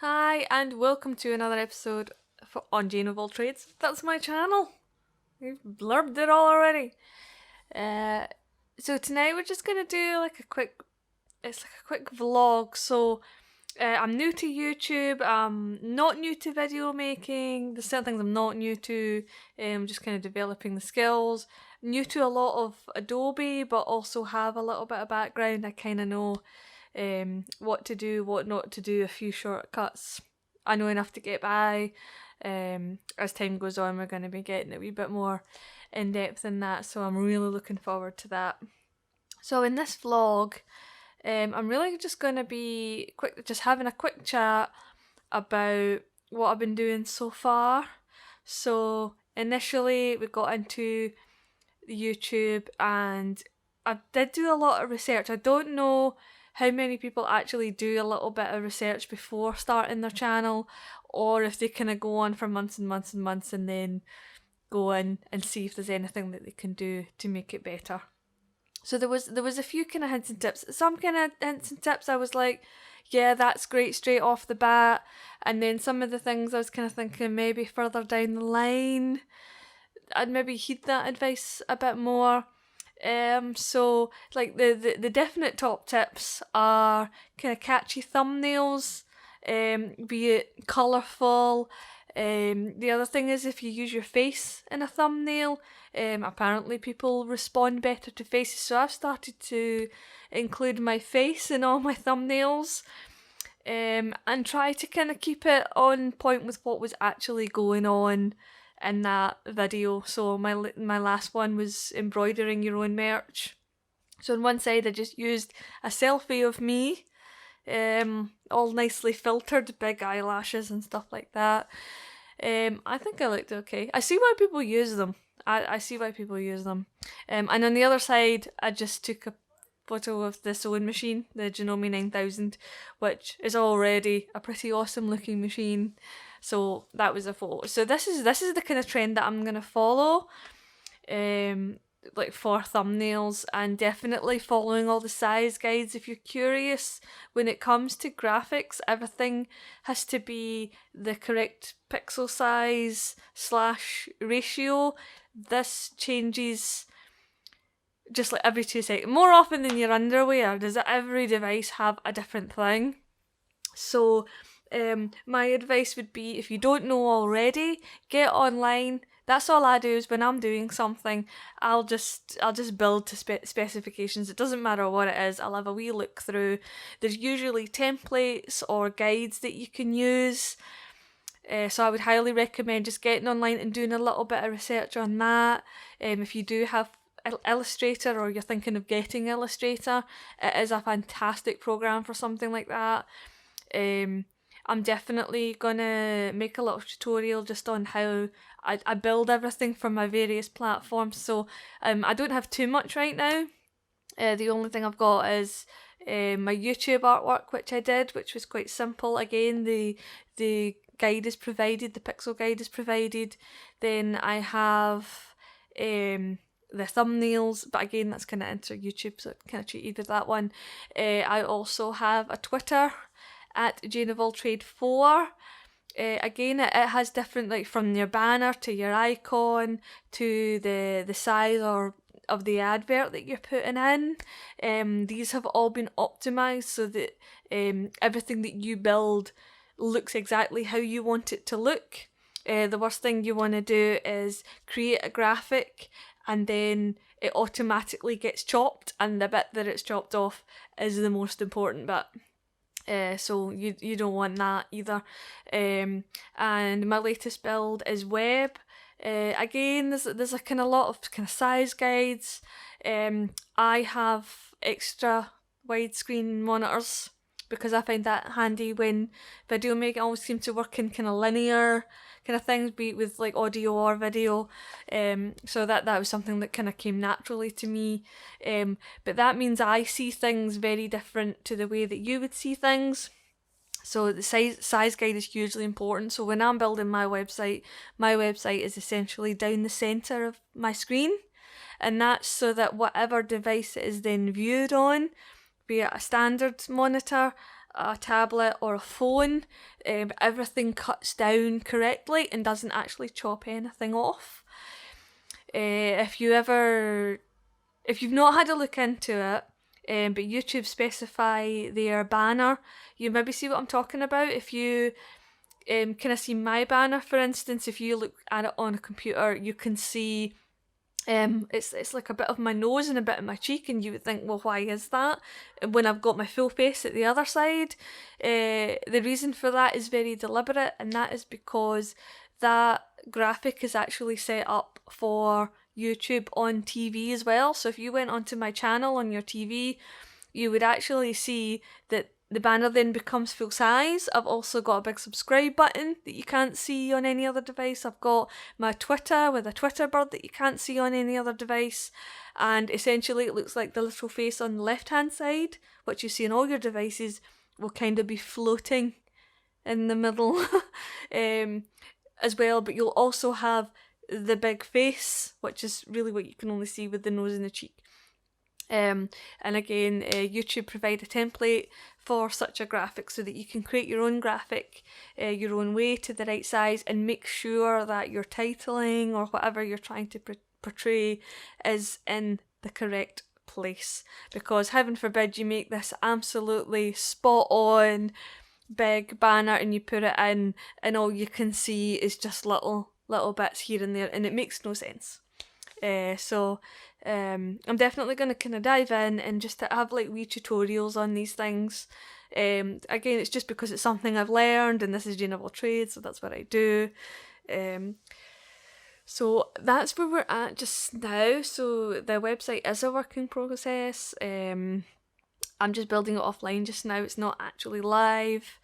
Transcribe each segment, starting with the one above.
Hi, and welcome to another episode on Jane of All Trades. That's my channel. You've blurbed it all already. Uh, so tonight we're just gonna do it's like a quick vlog. So I'm new to YouTube. I'm not new to video making. There's certain things I'm not new to. I'm just kind of developing the skills. New to a lot of Adobe, but also have a little bit of background. I kind of know what to do, what not to do, a few shortcuts. I know enough to get by. As time goes on, we're going to be getting a wee bit more in depth in that, so I'm really looking forward to that. So in this vlog, I'm really just going to be just having a quick chat about what I've been doing so far. So initially we got into YouTube and I did do a lot of research. I don't know how many people actually do a little bit of research before starting their channel, or if they kind of go on for months and months and months and then go in and see if there's anything that they can do to make it better. So there was a few kind of hints and tips. Some kind of hints and tips I was like, yeah, that's great straight off the bat. And then some of the things I was kind of thinking maybe further down the line, I'd maybe heed that advice a bit more. So like the definite top tips are kind of catchy thumbnails, be it colourful. The other thing is if you use your face in a thumbnail, apparently people respond better to faces. So I've started to include my face in all my thumbnails. And try to kind of keep it on point with what was actually going on in that video. So my last one was embroidering your own merch. So on one side I just used a selfie of me, all nicely filtered, big eyelashes and stuff like that. I think I looked okay. I see why people use them. I see why people use them. And on the other side I just took a photo of the sewing machine, the Janome 9000, which is already a pretty awesome looking machine. So that was a photo. So this is the kind of trend that I'm gonna follow, like for thumbnails, and definitely following all the size guides. If you're curious, when it comes to graphics, everything has to be the correct pixel size / ratio. This changes just like every 2 seconds. More often than your underwear, does every device have a different thing? So my advice would be, if you don't know already, get online. That's all I do is when I'm doing something, I'll just build to specifications. It doesn't matter what it is, I'll have a wee look through. There's usually templates or guides that you can use. So I would highly recommend just getting online and doing a little bit of research on that. If you do have Illustrator or you're thinking of getting Illustrator, it is a fantastic program for something like that. I'm definitely gonna make a little tutorial just on how I build everything for my various platforms. So I don't have too much right now. The only thing I've got is my YouTube artwork, which I did, which was quite simple. Again, the guide is provided, the pixel guide is provided. Then I have the thumbnails, but again that's kind of into YouTube, so it kind of cheated with that one. I also have a Twitter at Jane of All Trade 4. Again, it has different, like from your banner to your icon to the size of the advert that you're putting in. These have all been optimized so that everything that you build looks exactly how you want it to look. The worst thing you want to do is create a graphic and then it automatically gets chopped, and the bit that it's chopped off is the most important bit. So you don't want that either. And my latest build is web. Again, there's a kind of lot of kind of size guides. I have extra widescreen monitors because I find that handy when video making. Always seem to work in kind of linear kind of things, be it with like audio or video. So that was something that kind of came naturally to me. But that means I see things very different to the way that you would see things. So the size guide is hugely important. So when I'm building my website is essentially down the centre of my screen. And that's so that whatever device it is then viewed on, be it a standard monitor, a tablet or a phone, everything cuts down correctly and doesn't actually chop anything off. If you've not had a look into it, but YouTube specify their banner, you maybe see what I'm talking about. If you kind of see my banner, for instance, if you look at it on a computer, you can see it's like a bit of my nose and a bit of my cheek, and you would think, well, why is that? When I've got my full face at the other side, the reason for that is very deliberate, and that is because that graphic is actually set up for YouTube on TV as well. So if you went onto my channel on your TV, you would actually see that the banner then becomes full size. I've also got a big subscribe button that you can't see on any other device. I've got my Twitter with a Twitter bird that you can't see on any other device. And essentially it looks like the little face on the left hand side, which you see on all your devices, will kind of be floating in the middle as well. But you'll also have the big face, which is really what you can only see with the nose and the cheek. And again, YouTube provide a template for such a graphic so that you can create your own graphic your own way to the right size, and make sure that your titling or whatever you're trying to portray is in the correct place, because heaven forbid you make this absolutely spot on big banner and you put it in and all you can see is just little bits here and there, and it makes no sense. So I'm definitely going to kind of dive in and just have like wee tutorials on these things. Again, it's just because it's something I've learned, and this is Jane of all trades, so that's what I do. So that's where we're at just now. So the website is a work in process. I'm just building it offline just now. It's not actually live.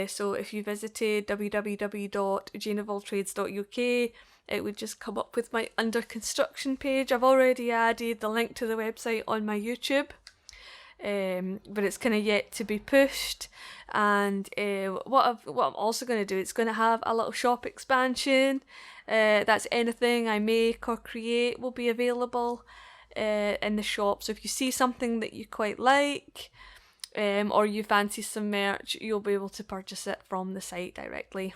So if you visited www.janeofalltrades.uk, it would just come up with my under construction page. I've already added the link to the website on my YouTube, but it's kind of yet to be pushed. And what I'm also going to do, it's going to have a little shop expansion. That's anything I make or create will be available in the shop. So if you see something that you quite like, or you fancy some merch, you'll be able to purchase it from the site directly.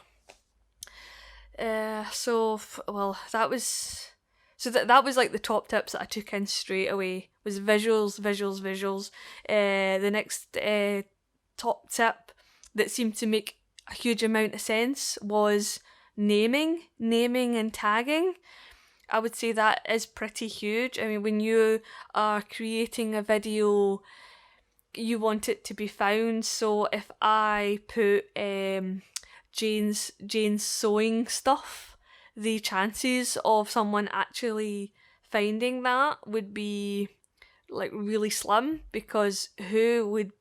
That was like the top tips that I took in straight away, was visuals. The next top tip that seemed to make a huge amount of sense was naming and tagging. I would say that is pretty huge. I mean, when you are creating a video, you want it to be found. So if I put Jane's sewing stuff, the chances of someone actually finding that would be like really slim, because who would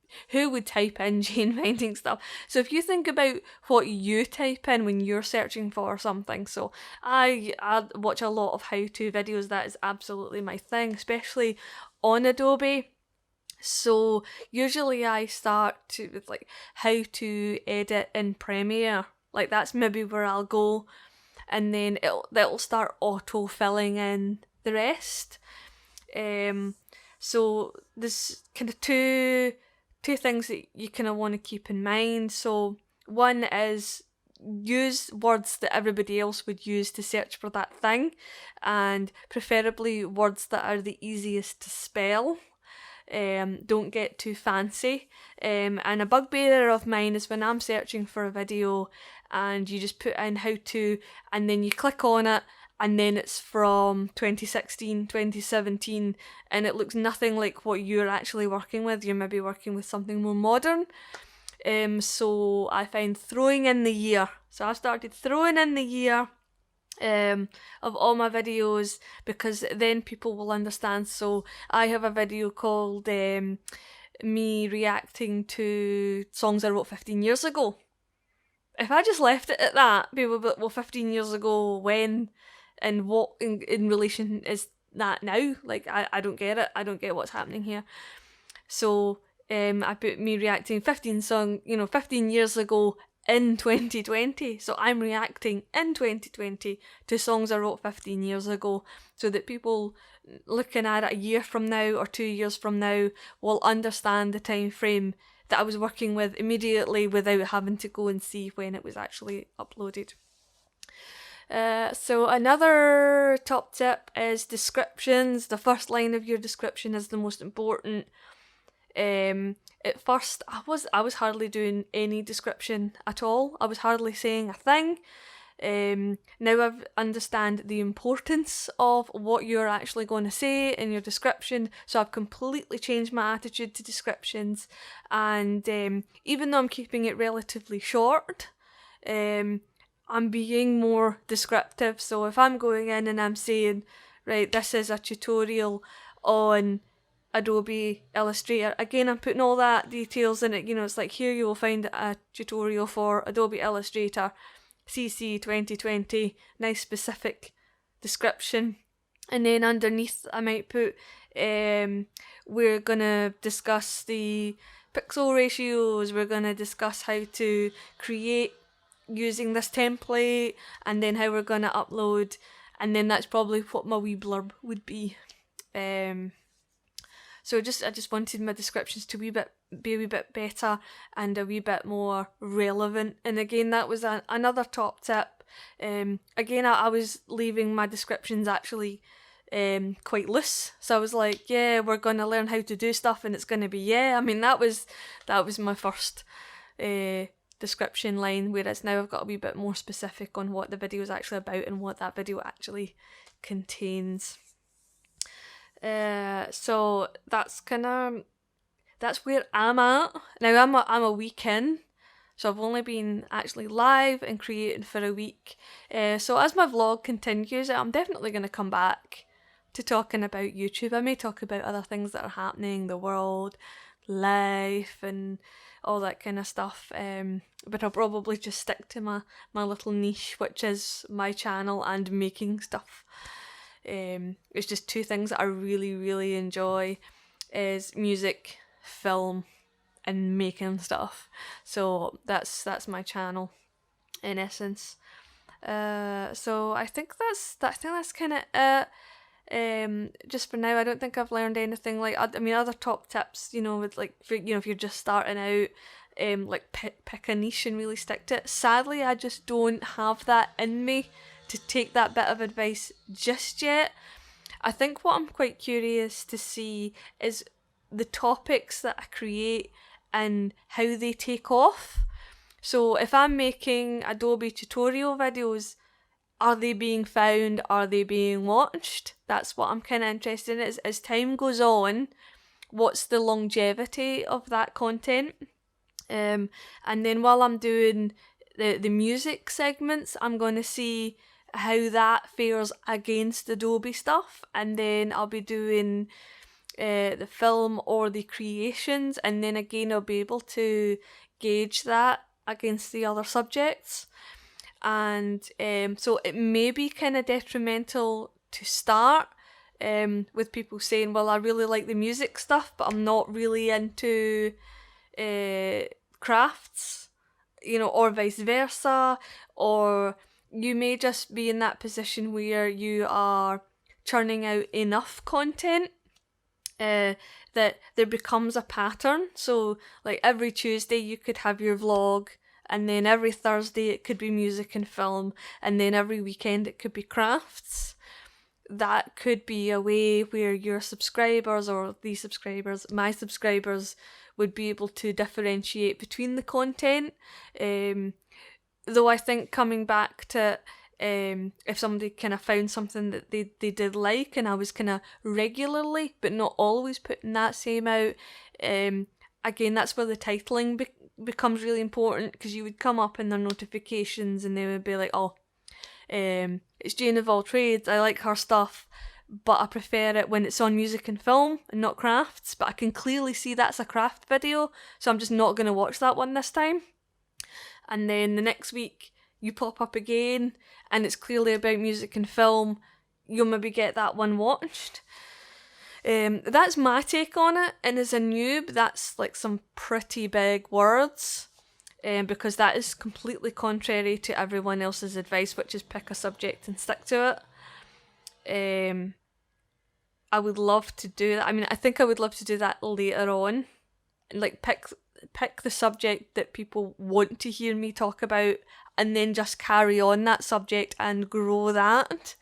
type in Jane finding stuff? So if you think about what you type in when you're searching for something, so I watch a lot of how-to videos. That is absolutely my thing, especially on Adobe. So usually I start with like how to edit in Premiere. Like that's maybe where I'll go, and then that'll start auto filling in the rest. So there's kind of two things that you kind of want to keep in mind. So one is use words that everybody else would use to search for that thing, and preferably words that are the easiest to spell. Don't get too fancy. And a bugbear of mine is when I'm searching for a video and you just put in how to, and then you click on it, and then it's from 2016, 2017, and it looks nothing like what you're actually working with. You're maybe working with something more modern. So I find throwing in the year. So I've started throwing in the year of all my videos, because then people will understand. So I have a video called me reacting to songs I wrote 15 years ago. If I just left it at that, people would be like, well, 15 years ago when, and what in relation is that now? Like, I don't get it. I don't get what's happening here. So I put me reacting 15 years ago in 2020. So I'm reacting in 2020 to songs I wrote 15 years ago, so that people looking at it a year from now or 2 years from now will understand the time frame that I was working with immediately without having to go and see when it was actually uploaded. So another top tip is descriptions. The first line of your description is the most important. At first, I was hardly doing any description at all. I was hardly saying a thing. Now I understand the importance of what you're actually going to say in your description, so I've completely changed my attitude to descriptions, and even though I'm keeping it relatively short, I'm being more descriptive. So if I'm going in and I'm saying, right, this is a tutorial on Adobe Illustrator, again, I'm putting all that details in it. It's like, here you will find a tutorial for Adobe Illustrator CC 2020, nice specific description. And then underneath I might put, we're gonna discuss the pixel ratios, we're gonna discuss how to create using this template, and then how we're gonna upload, and then that's probably what my wee blurb would be. So I just wanted my descriptions to be a wee bit better and a wee bit more relevant. And again, that was another top tip. Again, I was leaving my descriptions actually quite loose. So I was like, yeah, we're gonna learn how to do stuff, and it's gonna be that was my first description line, whereas now I've got a wee bit more specific on what the video is actually about and what that video actually contains. So that's where I'm at. Now I'm a week in, so I've only been actually live and creating for a week. So as my vlog continues, I'm definitely going to come back to talking about YouTube. I may talk about other things that are happening, the world, life, and all that kind of stuff. But I'll probably just stick to my little niche, which is my channel and making stuff. It's just two things that I really, really enjoy, is music, film, and making stuff. So that's my channel in essence. So I think that's kind of it. Just for now, I don't think I've learned anything. Like, I mean, other top tips, with like, if you're just starting out, like pick a niche and really stick to it. Sadly, I just don't have that in me to take that bit of advice just yet. I think what I'm quite curious to see is the topics that I create and how they take off. So if I'm making Adobe tutorial videos, are they being found? Are they being watched? That's what I'm kind of interested in. As time goes on, what's the longevity of that content? And then while I'm doing the music segments, I'm going to see how that fares against Adobe stuff, and then I'll be doing the film or the creations, and then again I'll be able to gauge that against the other subjects. And so it may be kind of detrimental to start with people saying, well, I really like the music stuff, but I'm not really into crafts, or vice versa. Or you may just be in that position where you are churning out enough content that there becomes a pattern. So like every Tuesday you could have your vlog, and then every Thursday it could be music and film, and then every weekend it could be crafts. That could be a way where your subscribers, or my subscribers, would be able to differentiate between the content. Though I think coming back to if somebody kind of found something that they did like, and I was kind of regularly but not always putting that same out, again, that's where the titling becomes really important, because you would come up in their notifications and they would be like, oh, it's Jane of all trades, I like her stuff, but I prefer it when it's on music and film and not crafts. But I can clearly see that's a craft video, so I'm just not going to watch that one this time. And then the next week you pop up again and it's clearly about music and film, you'll maybe get that one watched. That's my take on it, and as a noob, that's like some pretty big words, because that is completely contrary to everyone else's advice, which is pick a subject and stick to it. I would love to do that. I mean, I think I would love to do that later on, and like pick pick the subject that people want to hear me talk about and then just carry on that subject and grow that.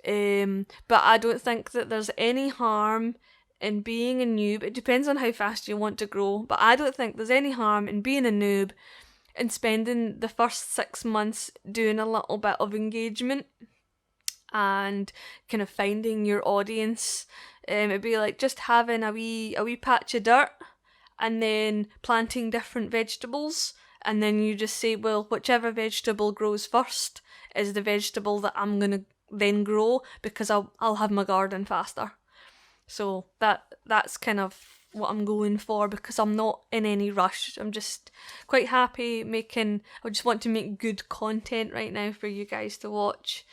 But I don't think that there's any harm in being a noob. It depends on how fast you want to grow, but I don't think there's any harm in being a noob and spending the first 6 months doing a little bit of engagement and kind of finding your audience. It'd be like just having a wee patch of dirt and then planting different vegetables, and then you just say, well, whichever vegetable grows first is the vegetable that I'm gonna then grow, because I'll have my garden faster. So that's kind of what I'm going for, because I'm not in any rush. I'm just quite happy I just want to make good content right now for you guys to watch,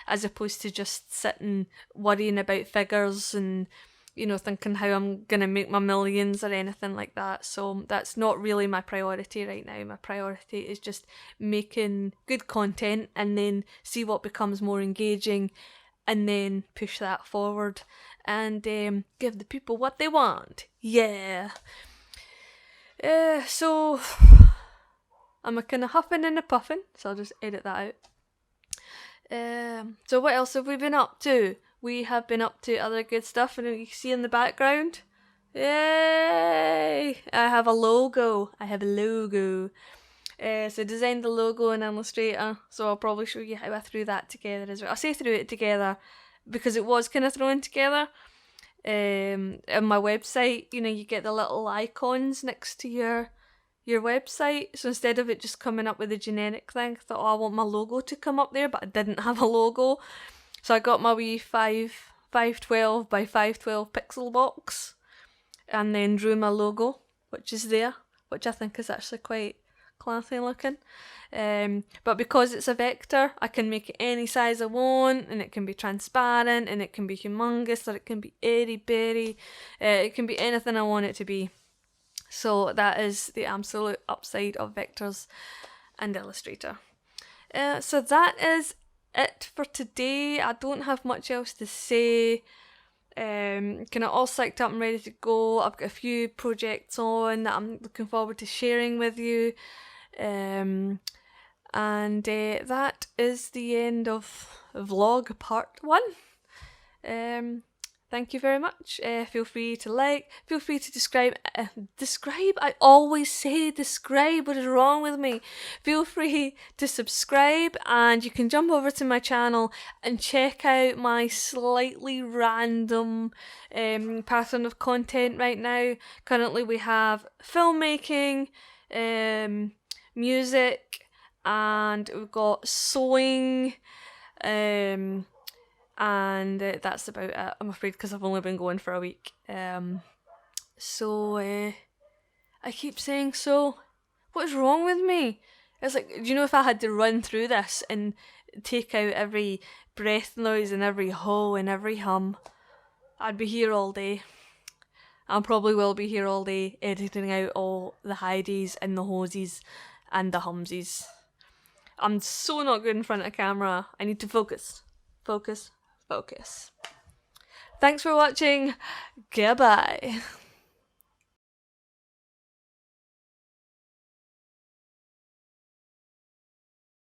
as opposed to just sitting worrying about figures and, you know, thinking how I'm gonna make my millions or anything like that. So that's not really my priority right now. My priority is just making good content and then see what becomes more engaging and then push that forward and give the people what they want. Yeah. So I'm kind of huffing and a puffing, so I'll just edit that out. So what else have we been up to? We have been up to other good stuff, and you can see in the background, yay! I have a logo. So I designed the logo in Illustrator, so I'll probably show you how I threw that together as well. I say threw it together because it was kind of thrown together. On my website, you know, you get the little icons next to your website, so instead of it just coming up with a generic thing, I thought, oh, I want my logo to come up there, but I didn't have a logo. So I got my wee 512 by 512 pixel box and then drew my logo, which is there, which I think is actually quite classy looking. But because it's a vector, I can make it any size I want, and it can be transparent, and it can be humongous, or it can be airy-berry. It can be anything I want it to be. So that is the absolute upside of vectors and Illustrator. So that is it for today. I don't have much else to say. Kind of all psyched up and ready to go. I've got a few projects on that I'm looking forward to sharing with you. And that is the end of vlog part 1. Thank you very much. Feel free to like, feel free to describe, I always say describe, what is wrong with me? Feel free to subscribe, and you can jump over to my channel and check out my slightly random pattern of content right now. Currently we have filmmaking, music, and we've got sewing, and that's about it, I'm afraid, because I've only been going for a week. So I keep saying so. What is wrong with me? It's like, do you know, if I had to run through this and take out every breath noise and every ho and every hum, I'd be here all day. I probably will be here all day editing out all the hides and the hoses and the humsies. I'm so not good in front of camera. I need to focus. Focus. Thanks for watching. Goodbye.